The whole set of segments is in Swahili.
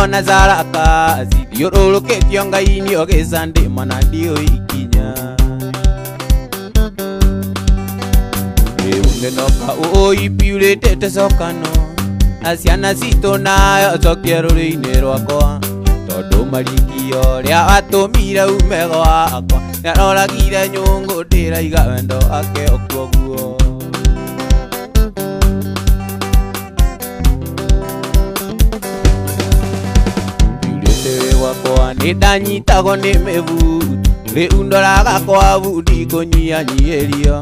ona zaraka zithiũrũrũkĩtio Ngai-inĩ ũgĩcandĩ mana ndiũikinya rĩu nĩnoka ũipiurĩte cokano na ciana citũ nayo cokia rũrĩ-inĩ rwakwa tondũ marikio rĩa watũmire ume gwakwa nĩaroragire nyũngũ ndĩraiga wendo wake okuoguo wakwa nĩndanyitagwo nĩ mĩbuto rĩu ndoraga kwa bundi kũnyihanyiĩrio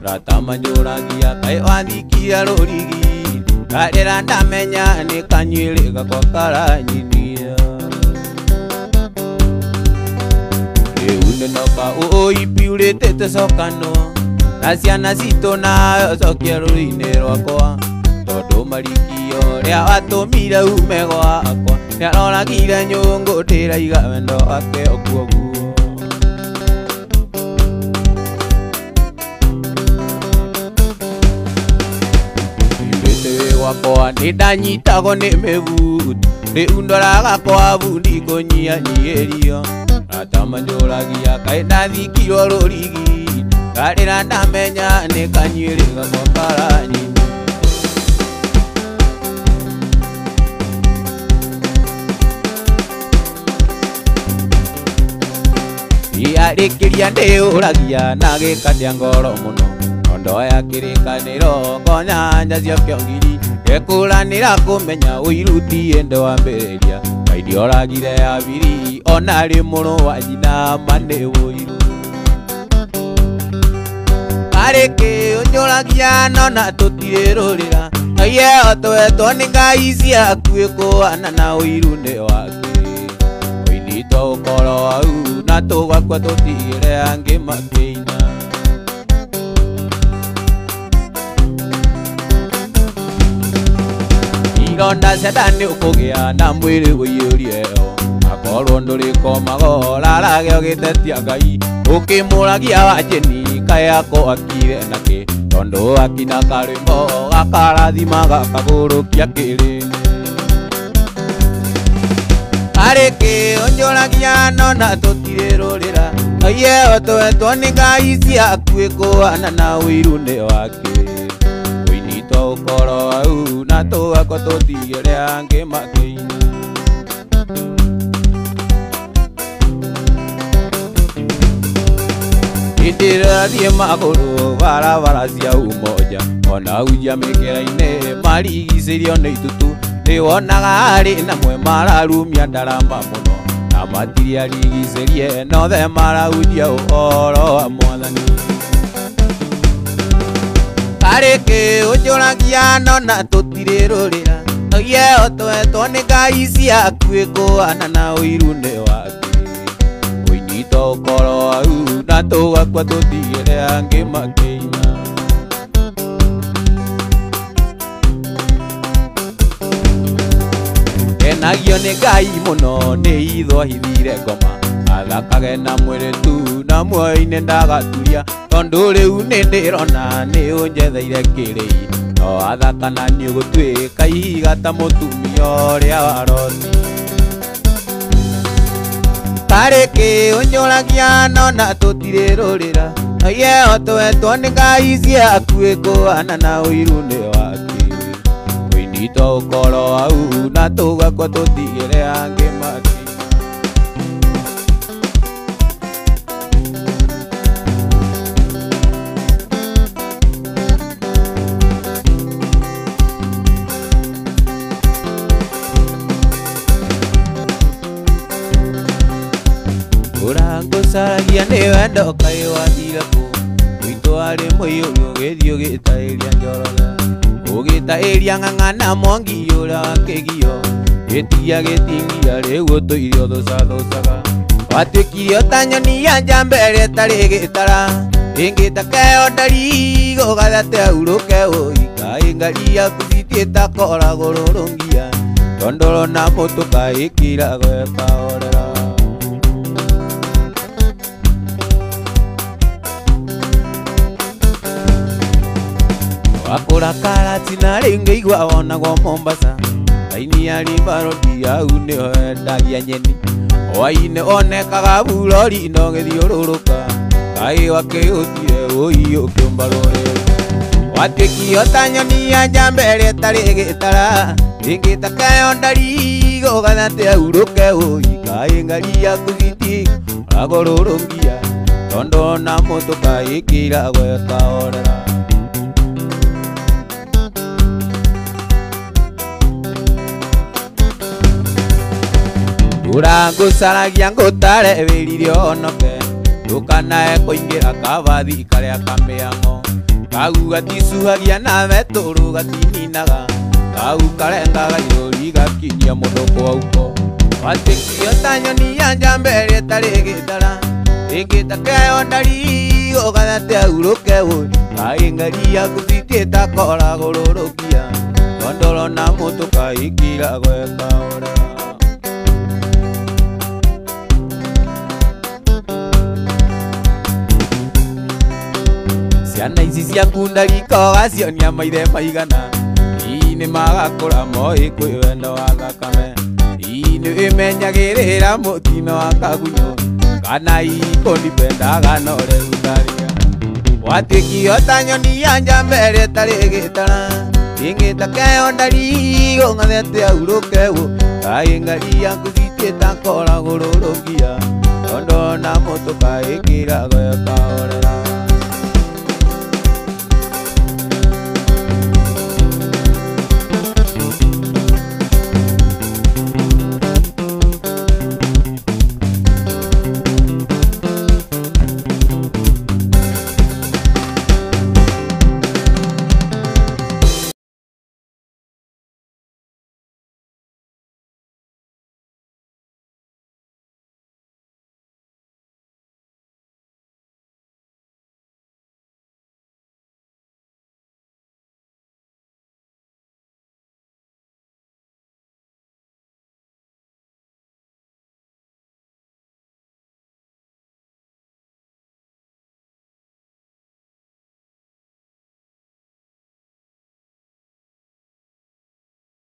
ratamanyũragia kaĩ wathikire rũrigi karĩra ndamenya nĩ kanyuĩrĩ gakwa karanyinia rĩu nĩnoka ũipiurĩte cokano na ciana citũ nayo cokia rũrĩ-inĩ rwakwa tondũ marikio rĩa watũmire ume gwakwa nĩaroragire nyũngũ ndĩraiga wendo wake okuoguo iurĩte wĩ wakwa nĩndanyitagwo nĩ mĩbuto rĩu ndoraga kwa bundi kũnyihanyiĩrio ratamanyũragia kaĩ ndathikirwo rũrigi ngarĩra ndamenya nĩ kanyuĩrĩ gakwa karanyini arĩkĩria ndĩũragia na gĩkandĩa ngoro mũno ondoya kĩrĩkanĩro ngonyanja cio kĩongiri gekũranĩra kũmenya ũiruti ende wambĩrĩria kaidi oragire abiri ona rĩ mũrũ wa nyina manĩ ũiru arĩkĩ ũnyũragia nona tũtirĩrũrĩra iye otwetwo nĩ Ngai ciaku ĩkũana na ũiru nĩ wake ũinitwo ũkoro au na tũgakua tũtigĩre angĩ makĩina ironda cia nĩ ũkũgĩa na mwĩrĩ ũiyũrie akorwo ndũrĩkomago rarage ũgĩtetia Ngai ũkĩmũragia Wanjeni kaĩ ako akire nakĩ tondũ akina karwĩmbo gakarathima gakagũrũkia kĩrĩ arĩkĩ ũnyũragia nona tũtirĩrũrĩra iye otwetwo nĩ Ngai ciaku ĩkũana na ũiru nĩ wake ũinitwo ũkoro au na tũgakua tũtigĩre angĩ makĩina hĩndĩ ĩrĩa thiĩ magũrũ barabara cia umoja ona unja mĩkĩra-inĩ marigicĩirio nĩ itutu nĩwonaga arĩ namwe mararumia ndarama mũno na matiriarigicĩrie nothe marahunjia ũhoro wa Mwathani arĩkĩ ũnjũragia nona tũtirĩrũrĩra iye otwetwo nĩ Ngai ciaku ĩkũana na ũiru nĩ wake ũinitwo ũkoro au na tũgakua tũtigĩre angĩ makĩina kenagio nĩ Ngai mũno nĩ ithohithire ngoma athakage na mwĩrĩ tu na muoyo-inĩ ndagaturia tondũ rĩu nĩ ndĩrona nĩ ũnjetheire kĩrĩi no athaka na niĩ gũtuĩka ihiga ta mũtumia ũrĩa wa Loti arĩkĩ ũnyũragia nona tũtirĩrũrĩra iye otwetwo nĩ Ngai ciaku ĩkũana na ũiru nĩ wake ũinitwo ũkoro au na tũgakua tũtigĩre angĩ makĩina ũrangũcaragia nĩ wendo kaĩ wathire kũ witũ arĩ mũiyũru ũgĩthiĩ ũgĩtaĩria njoroge ũgĩtaĩria ng'ang'ana Mwangi ũrĩa wa kĩgio gĩtia gĩtingia rĩu ũtũire ũthũcathũcaga watuĩkire ta nyoni ya njamba ĩrĩa ĩtarĩ gĩtara ĩngĩta keo ndari gũgathate aurũke ũikaĩ ngari yaku citiĩta koragwo rũrũngia tondũ ũrona mũtũka ĩkĩraga ĩkahorera wakũra karati na rĩngĩ igua wonagwo Mombasa Taini ya ribarodi ya une hoendagia nyeni Oaine onekaga burori no githiururuka Kai wakiutire ui ukiumbarore Watikio ta nyoni ya njamba ĩrĩa ĩtarĩ gĩtara Ĩngĩtakayo ndarigo gathate auruke ui Kai ngari yaku giti ũragũrũrũngia Tondo na mũtũka ĩkĩra gweka orera Urangũcaragia ngũtare wĩrire onoke Ndũkanae kũingĩra kabathi karĩa kamĩang'o Kau gaticuhagia nawe tũrũ gatininaga Kau karengaga irũri gakinyia mũndũ kwauko Watikio ta nyoni ya njamba ĩrĩa ĩtarĩ gĩtara Ĩngĩtakayo ndarigo gathate auruke ui Kai ngari yaku biti ĩtakoragũrũrũkia Tondoro na mũtũka ĩkĩra gweka orera Ciana ici ciaku ndariko gacionia maithe maigana Nĩ magakũra moĩ kwĩ wendo wa thakame Nĩ ĩmenyagĩrĩra mũtino wa kagunyũ Kana ikũnipendaga no rĩu ndaria Watikio ta nyoni ya njamba ĩrĩa ĩtarĩ gĩtara Ĩngĩtakayo ndarigo gathate auruke ui Kai ngari yaku biti ĩtakoragũrũrũkia Tondo na mũtũka ĩkĩra gweka orera